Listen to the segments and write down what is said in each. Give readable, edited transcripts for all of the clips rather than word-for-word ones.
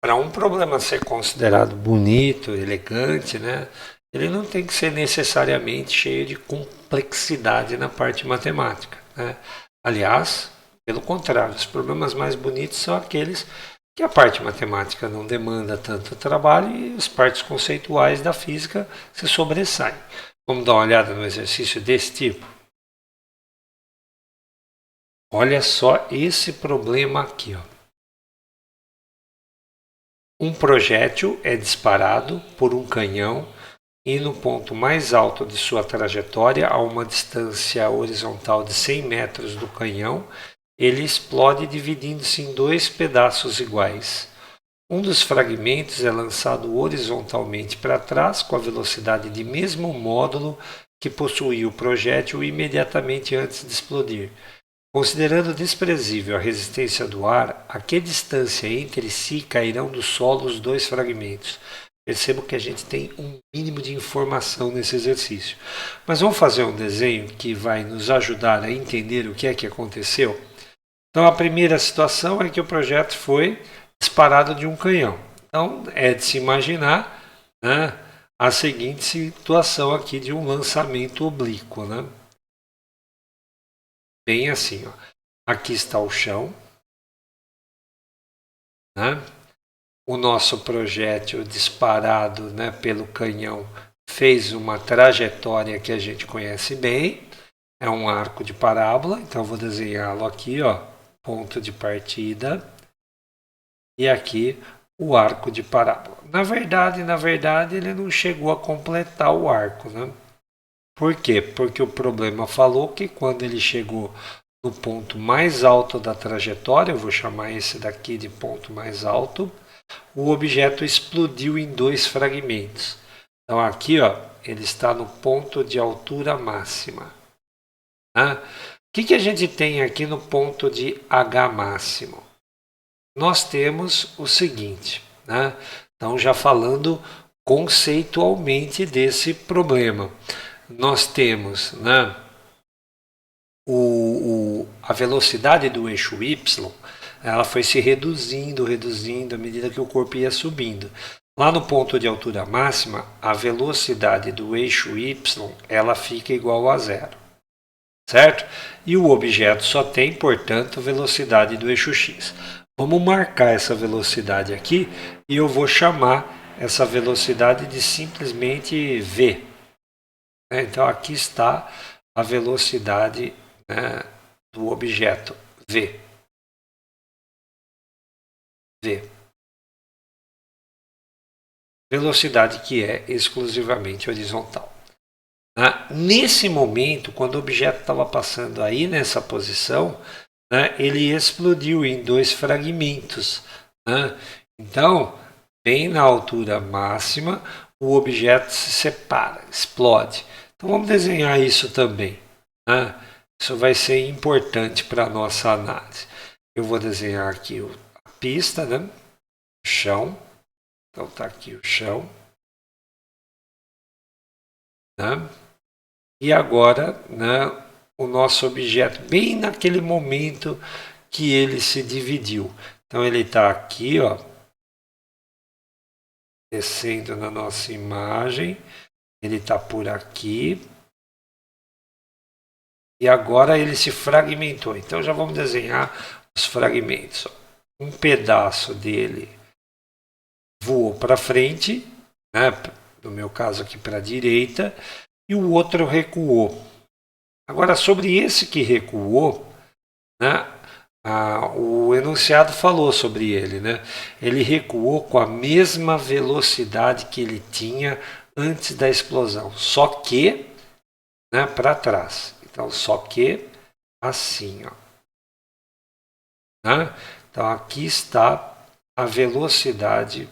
para um problema ser considerado bonito, elegante, né, ele não tem que ser necessariamente cheio de complexidade na parte matemática, né? Aliás, pelo contrário, os problemas mais bonitos são aqueles que a parte matemática não demanda tanto trabalho e as partes conceituais da física se sobressaem. Vamos dar uma olhada no exercício desse tipo? Olha só esse problema aqui, ó. Um projétil é disparado por um canhão e no ponto mais alto de sua trajetória, a uma distância horizontal de 100 metros do canhão, ele explode dividindo-se em dois pedaços iguais. Um dos fragmentos é lançado horizontalmente para trás com a velocidade de mesmo módulo que possuía o projétil imediatamente antes de explodir. Considerando desprezível a resistência do ar, a que distância entre si cairão do solo os dois fragmentos? Percebo que a gente tem um mínimo de informação nesse exercício. Mas vamos fazer um desenho que vai nos ajudar a entender o que é que aconteceu? Então, a primeira situação é que o projétil foi disparado de um canhão. Então, é de se imaginar, né, a seguinte situação aqui de um lançamento oblíquo, né? Bem assim, ó. Aqui está o chão, né? O nosso projétil disparado, né, pelo canhão fez uma trajetória que a gente conhece bem, é um arco de parábola, então eu vou desenhá-lo aqui, ó, ponto de partida, e aqui o arco de parábola. Na verdade, ele não chegou a completar o arco, né? Por quê? Porque o problema falou que quando ele chegou no ponto mais alto da trajetória, eu vou chamar esse daqui de ponto mais alto, o objeto explodiu em dois fragmentos. Então aqui, ó, ele está no ponto de altura máxima. Né? O que a gente tem aqui no ponto de H máximo? Nós temos o seguinte, né? Então já falando conceitualmente desse problema. Nós temos, né, a velocidade do eixo Y, ela foi se reduzindo à medida que o corpo ia subindo. Lá no ponto de altura máxima, a velocidade do eixo Y ela fica igual a zero, certo? E o objeto só tem, portanto, velocidade do eixo X. Vamos marcar essa velocidade aqui e eu vou chamar essa velocidade de simplesmente V. Então aqui está a velocidade, né, do objeto V. Velocidade que é exclusivamente horizontal. Nesse momento, quando o objeto estava passando aí nessa posição, né, ele explodiu em dois fragmentos. Né? Então, bem na altura máxima, o objeto se separa, explode. Então vamos desenhar isso também. Né? Isso vai ser importante para a nossa análise. Eu vou desenhar aqui a pista, né? O chão. Então está aqui o chão. Né? E agora, né, o nosso objeto, bem naquele momento que ele se dividiu. Então ele está aqui, ó, descendo na nossa imagem. Ele está por aqui. E agora ele se fragmentou. Então já vamos desenhar os fragmentos. Um pedaço dele voou para frente, né? No meu caso aqui para a direita, e o outro recuou. Agora, sobre esse que recuou, né? O enunciado falou sobre ele. Né? Ele recuou com a mesma velocidade que ele tinha antes da explosão, só que, né, para trás. Então, só que assim, ó. Né? Então, aqui está a velocidade,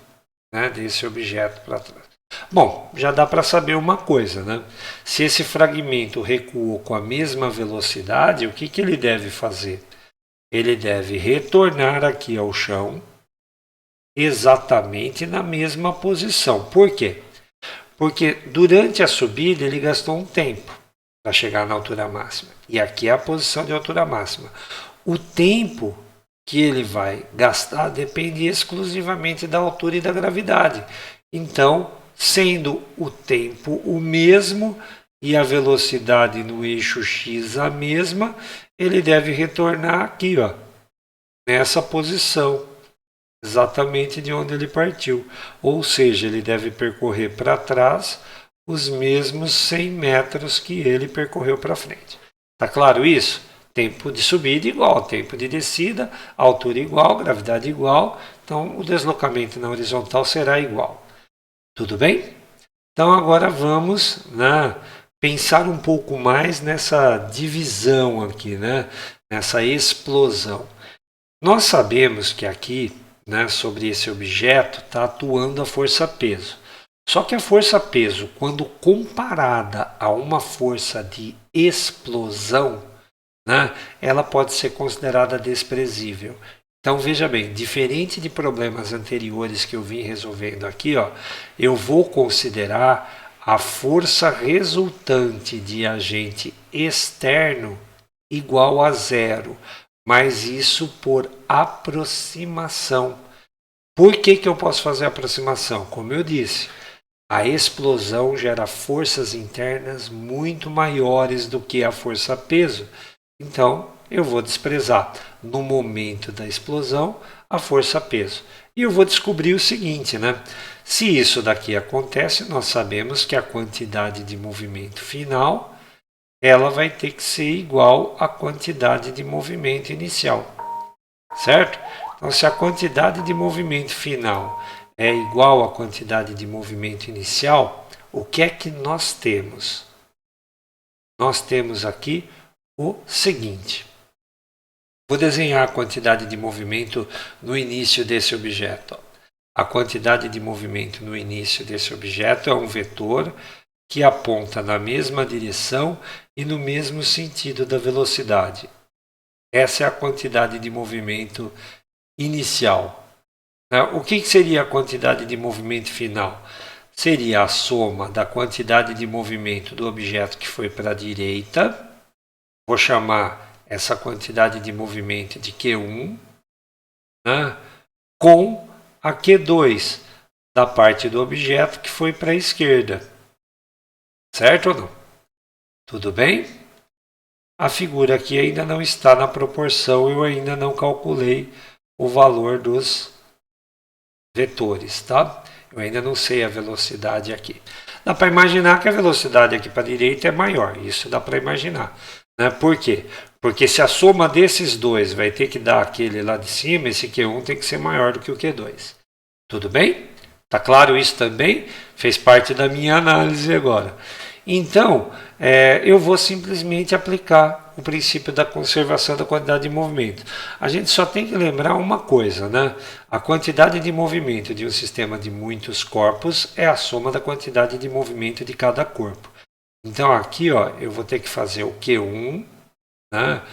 né, desse objeto para trás. Bom, já dá para saber uma coisa, né? Se esse fragmento recuou com a mesma velocidade, o que ele deve fazer? Ele deve retornar aqui ao chão exatamente na mesma posição. Por quê? Porque durante a subida ele gastou um tempo para chegar na altura máxima. E aqui é a posição de altura máxima. O tempo que ele vai gastar depende exclusivamente da altura e da gravidade. Então, sendo o tempo o mesmo e a velocidade no eixo x a mesma, ele deve retornar aqui, ó, nessa posição, exatamente de onde ele partiu. Ou seja, ele deve percorrer para trás os mesmos 100 metros que ele percorreu para frente. Tá claro isso? Tempo de subida igual, tempo de descida, altura igual, gravidade igual, então o deslocamento na horizontal será igual. Tudo bem? Então agora vamos, né, pensar um pouco mais nessa divisão aqui, né, nessa explosão. Nós sabemos que aqui, né, sobre esse objeto, está atuando a força-peso. Só que a força-peso, quando comparada a uma força de explosão, né, ela pode ser considerada desprezível. Então veja bem, diferente de problemas anteriores que eu vim resolvendo aqui, ó, eu vou considerar a força resultante de agente externo igual a zero, mas isso por aproximação. Por que eu posso fazer aproximação? Como eu disse, a explosão gera forças internas muito maiores do que a força-peso. Então, eu vou desprezar, no momento da explosão, a força-peso. E eu vou descobrir o seguinte, né? Se isso daqui acontece, nós sabemos que a quantidade de movimento final, ela vai ter que ser igual à quantidade de movimento inicial. Certo? Então, se a quantidade de movimento final é igual à quantidade de movimento inicial, o que é que nós temos? Nós temos aqui o seguinte. Vou desenhar a quantidade de movimento no início desse objeto. A quantidade de movimento no início desse objeto é um vetor que aponta na mesma direção e no mesmo sentido da velocidade. Essa é a quantidade de movimento inicial. O que seria a quantidade de movimento final? Seria a soma da quantidade de movimento do objeto que foi para a direita. Vou chamar essa quantidade de movimento de Q1, né, com a Q2 da parte do objeto que foi para a esquerda. Certo ou não? Tudo bem? A figura aqui ainda não está na proporção, eu ainda não calculei o valor dos vetores, tá? Eu ainda não sei a velocidade aqui. Dá para imaginar que a velocidade aqui para a direita é maior, isso dá para imaginar. Né? Por quê? Porque se a soma desses dois vai ter que dar aquele lá de cima, esse Q1 tem que ser maior do que o Q2. Tudo bem? Tá claro isso também? Fez parte da minha análise agora. Então, eu vou simplesmente aplicar o princípio da conservação da quantidade de movimento. A gente só tem que lembrar uma coisa, né? A quantidade de movimento de um sistema de muitos corpos é a soma da quantidade de movimento de cada corpo. Então, aqui, ó, eu vou ter que fazer o Q1, né,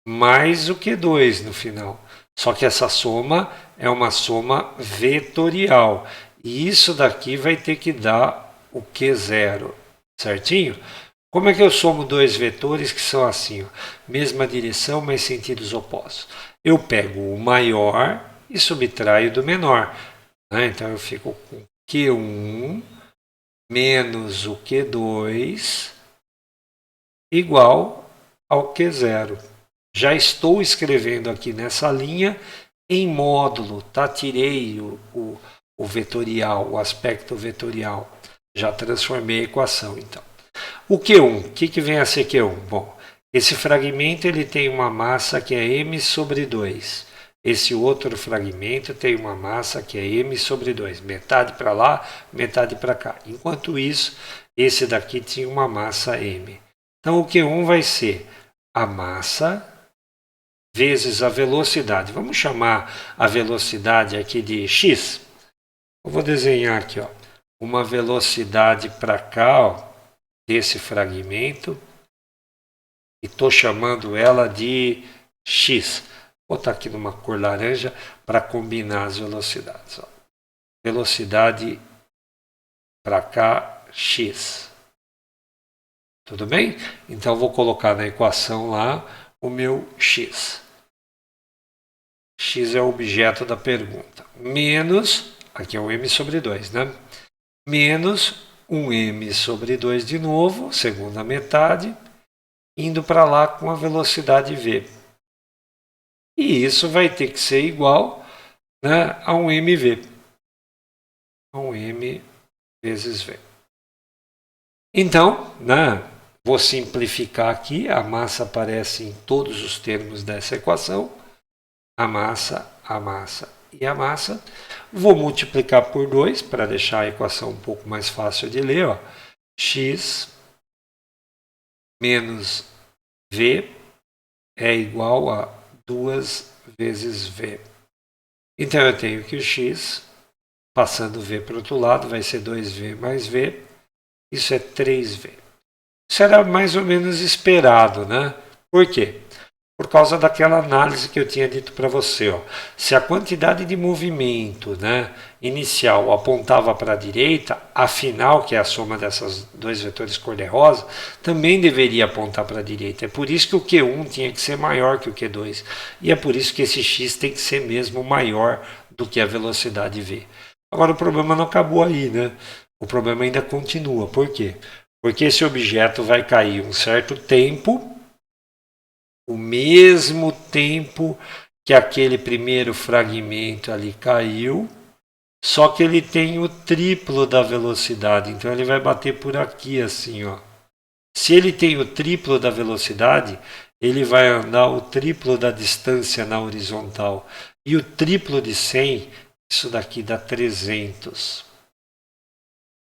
mais o Q2 no final. Só que essa soma é uma soma vetorial. E isso daqui vai ter que dar o Q0, certinho? Como é que eu somo dois vetores que são assim, ó, mesma direção, mas sentidos opostos? Eu pego o maior e subtraio do menor. Né? Então eu fico com Q1 menos o Q2 igual ao Q0. Já estou escrevendo aqui nessa linha em módulo, tá? Tirei o vetorial, o aspecto vetorial. Já transformei a equação, então. O Q1, o que vem a ser Q1? Bom, esse fragmento ele tem uma massa que é m sobre 2. Esse outro fragmento tem uma massa que é m sobre 2. Metade para lá, metade para cá. Enquanto isso, esse daqui tinha uma massa m. Então, o Q1 vai ser a massa vezes a velocidade. Vamos chamar a velocidade aqui de x. Eu vou desenhar aqui, ó, uma velocidade para cá, ó, desse fragmento, e estou chamando ela de x. Vou botar aqui numa cor laranja para combinar as velocidades. Ó. Velocidade para cá, x. Tudo bem? Então, vou colocar na equação lá o meu x. x é o objeto da pergunta, menos, aqui é o m sobre 2, né? Menos um m sobre 2 de novo, segunda metade, indo para lá com a velocidade v. E isso vai ter que ser igual, né, a um mv. A um m vezes v. Então, né, vou simplificar aqui, a massa aparece em todos os termos dessa equação. A massa e a massa. Vou multiplicar por 2 para deixar a equação um pouco mais fácil de ler. Ó. X menos V é igual a 2 vezes V. Então eu tenho que o X, passando V para o outro lado, vai ser 2V mais V. Isso é 3V. Isso era mais ou menos esperado, né? Por quê? Por causa daquela análise que eu tinha dito para você. Ó. Se a quantidade de movimento, né, inicial apontava para a direita, a final, que é a soma dessas dois vetores cor-de-rosa, também deveria apontar para a direita. É por isso que o Q1 tinha que ser maior que o Q2. E é por isso que esse x tem que ser mesmo maior do que a velocidade v. Agora o problema não acabou aí, né? O problema ainda continua. Por quê? Porque esse objeto vai cair um certo tempo, o mesmo tempo que aquele primeiro fragmento ali caiu, só que ele tem o triplo da velocidade, então ele vai bater por aqui assim, ó. Se ele tem o triplo da velocidade, ele vai andar o triplo da distância na horizontal. E o triplo de 100, isso daqui dá 300.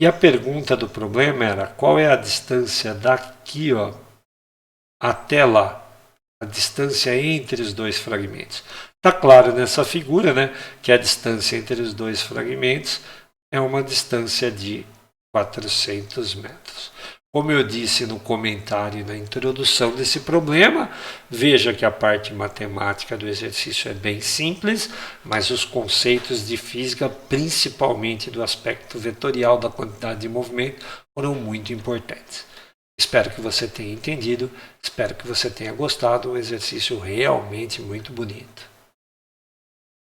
E a pergunta do problema era, qual é a distância daqui, ó, até lá? A distância entre os dois fragmentos. Está claro nessa figura, né, que a distância entre os dois fragmentos é uma distância de 400 metros. Como eu disse no comentário na introdução desse problema, veja que a parte matemática do exercício é bem simples, mas os conceitos de física, principalmente do aspecto vetorial da quantidade de movimento, foram muito importantes. Espero que você tenha entendido, espero que você tenha gostado, um exercício realmente muito bonito.